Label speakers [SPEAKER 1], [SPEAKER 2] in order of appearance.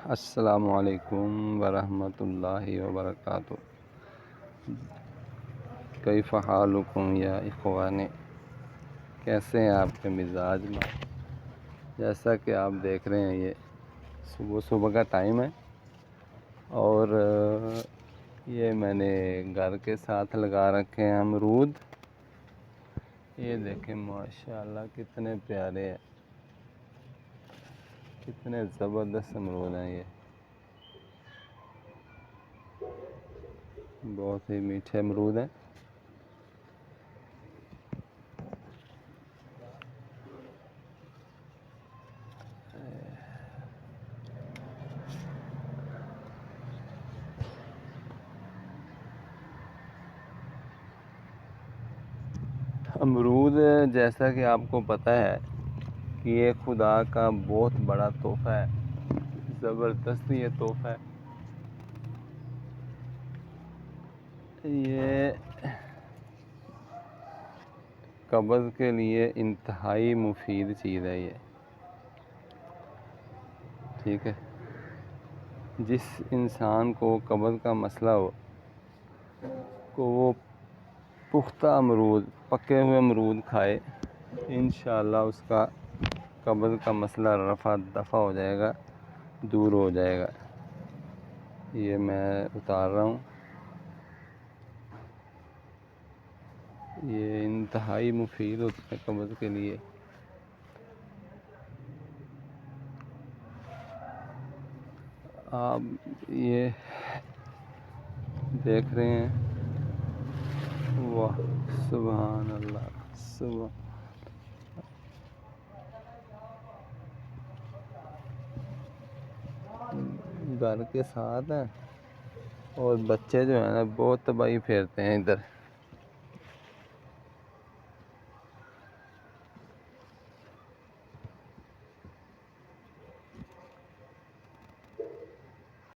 [SPEAKER 1] السلام علیکم ورحمۃ اللہ وبرکاتہ۔ کیف حالکم یا اخوانی، کیسے ہیں آپ کے مزاج میں؟ جیسا کہ آپ دیکھ رہے ہیں یہ صبح کا ٹائم ہے اور یہ میں نے گھر کے ساتھ لگا رکھے ہیں امرود۔ یہ دیکھیں ماشاءاللہ کتنے پیارے ہیں، کتنے زبردست امرود ہیں، یہ بہت ہی میٹھے امرود ہیں۔ امرود جیسا کہ آپ کو پتہ ہے کہ یہ خدا کا بہت بڑا تحفہ ہے، زبردست یہ تحفہ ہے۔ یہ قبض کے لیے انتہائی مفید چیز ہے یہ، ٹھیک ہے۔ جس انسان کو قبض کا مسئلہ ہو کو وہ پختہ امرود، پکے ہوئے امرود کھائے، انشاءاللہ اس کا قبض کا مسئلہ رفع دفع ہو جائے گا، دور ہو جائے گا۔ یہ میں اتار رہا ہوں، یہ انتہائی مفید ہوتا ہے قبض کے لیے۔ آپ یہ دیکھ رہے ہیں، واہ سبحان اللہ، گھر کے ساتھ ہیں اور بچے جو ہیں نا بہت تباہی پھیرتے ہیں ادھر۔